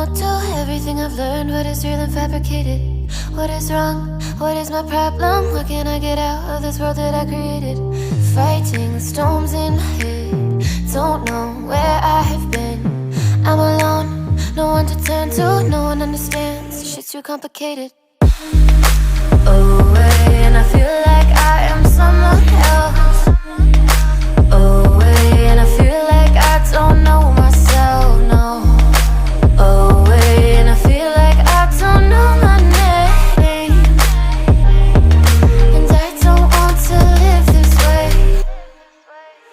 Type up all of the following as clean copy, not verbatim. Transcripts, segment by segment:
not to everything I've learned. What is real and fabricated? What is wrong? What is my problem? What can I get out of this world that I created? Fighting the storms in my head. Don't know where I have been. I'm alone, no one to turn to. No one understands, shit's too complicated. Away, and I feel like I am someone else. Away, and I feel like I don't know myself, no. Away, and I feel like I don't know my name. And I don't want to live this way.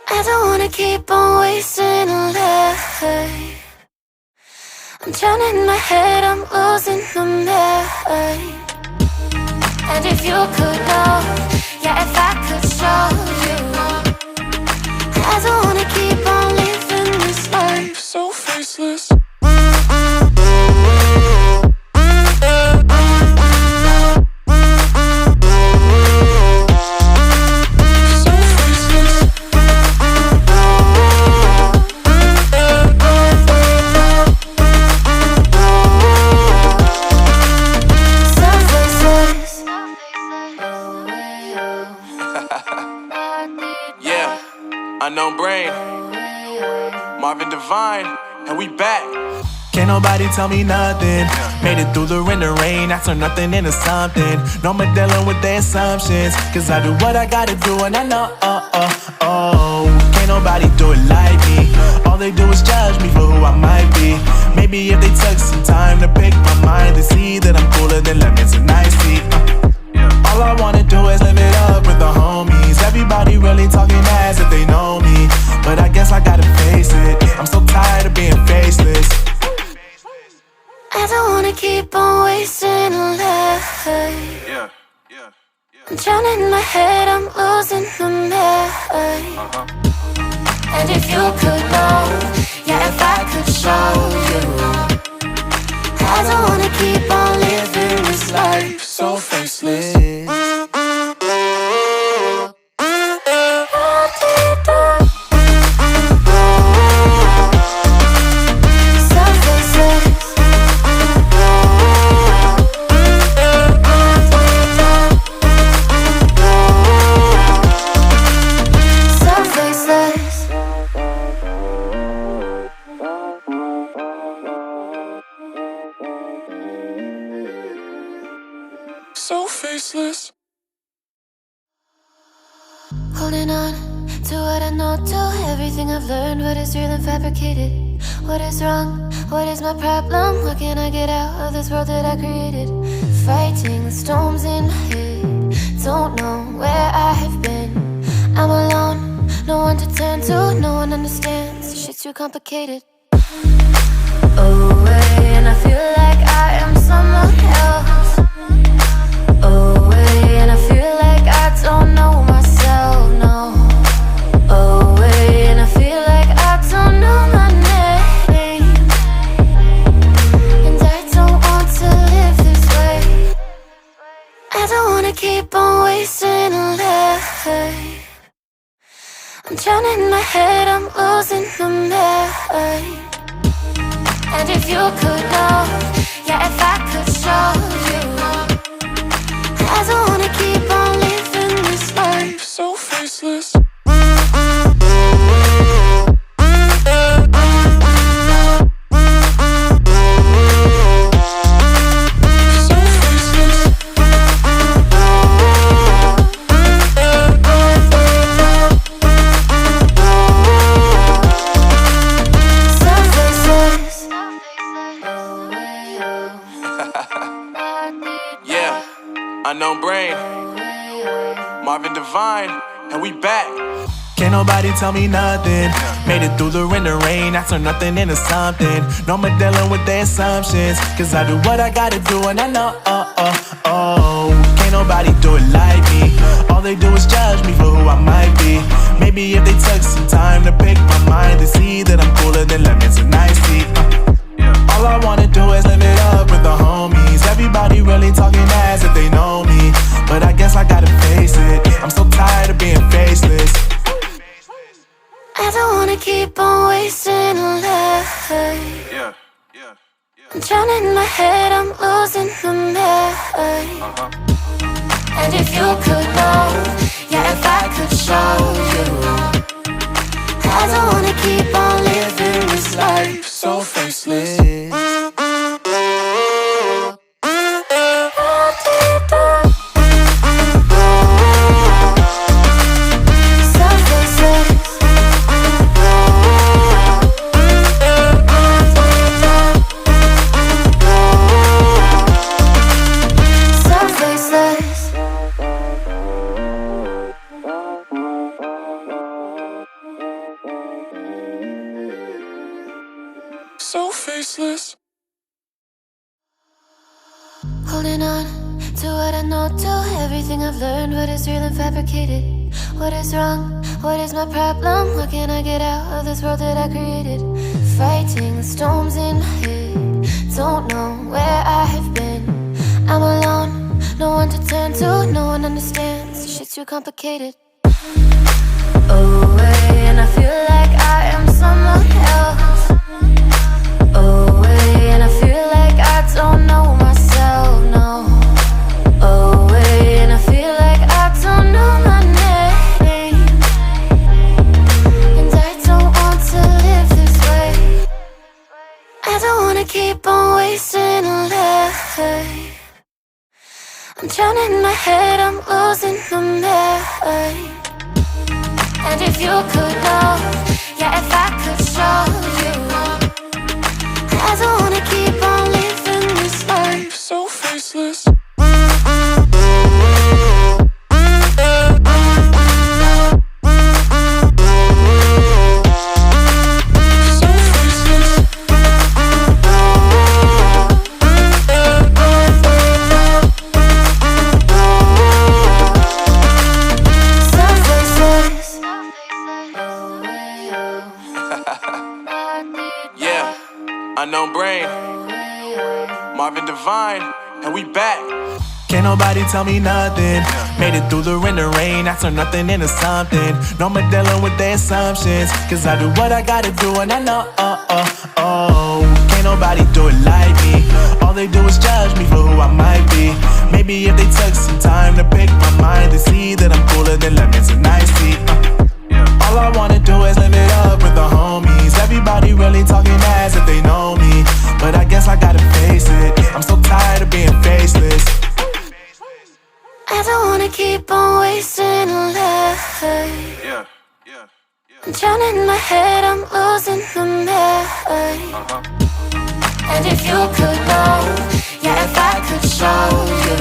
I don't wanna keep on wasting a life. I'm drowning in my head, I'm losing my mind. And if you could know, yeah, if I could show you, I don't wanna keep on living this life so faceless. Unknown brain, Marvin Divine, and we back. Can't nobody tell me nothing. Made it through the wind and rain, I turn nothing into something. No more dealing with their assumptions, cause I do what I gotta do and I know, can't nobody do it like me. All they do is judge me for who I might be. Maybe if they took some time to pick my mind, they see that I'm cooler than lemons and iced tea. All I wanna do is live it up with the homies. Everybody really talking as if they know me, but I guess I gotta face it. I'm so tired of being faceless. I don't wanna keep on wasting a life. I'm drowning in my head, I'm losing my mind. And if you could know, yeah, if I could show you, I don't wanna keep on living this life so faceless. So faceless. Holding on to what I know, to everything I've learned. What is real and fabricated? What is wrong? What is my problem? What can I get out of this world that I created? Fighting the storms in my head. Don't know where I have been. I'm alone, no one to turn to. No one understands, shit's too complicated. Away, and I feel like I am someone else. Away, and I feel like I don't know myself, no. Away, and I feel like I don't know my name. And I don't want to live this way. I don't wanna keep on wasting a life. I'm drowning in my head, I'm losing my mind. And if you could know, yeah, if I could show you, I don't wanna keep on living this life so faceless. Unknown brain, Marvin Divine, and we back. Can't nobody tell me nothing. Made it through the wind and rain, I turn nothing into something. No more dealing with their assumptions, cause I do what I gotta do and I know, can't nobody do it like me. All they do is judge me for who I might be. Maybe if they took some time to pick my mind, they see that I'm cooler than lemons and iced tea. All I wanna do is live it up with the homies. Everybody really talking as if they know me, but I guess I gotta face it. I'm so tired of being faceless. I don't wanna keep on wasting a life. I'm drowning in my head, I'm losing my mind. And if you could know, yeah, if I could show you, I don't wanna keep on living this life so faceless. So faceless. Holding on to what I know, to everything I've learned, what is real and fabricated. What is wrong? What is my problem? How can I get out of this world that I created? Fighting the storms in my head, don't know where I have been. I'm alone, no one to turn to, no one understands. This shit's too complicated. Away, and I feel like I am someone else. Away, and I feel like I don't know myself, no. Away, and I feel like I don't know my name. And I don't want to live this way. I don't wanna keep on wasting a life. I'm drowning in my head, I'm losing my mind. And if you could know, yeah, if I could show you, I don't wanna keep on living this life so faceless. Yeah, unknown brain, Marvin Divine, and we back. Can't nobody tell me nothing. Made it through the rain and rain, I turn nothing into something. No more dealing with their assumptions, cause I do what I gotta do and I know, can't nobody do it like me. All they do is judge me for who I might be. Maybe if they took some time to pick my mind, they see that I'm cooler than lemons and iced tea. All I wanna do is live it up with the homies. Everybody really talking as if they know me, but I guess I gotta face it, I'm so tired of being faceless. I don't wanna keep on wasting a life. I'm drowning in my head, I'm losing my mind. And if you could know, yeah, if I could show you,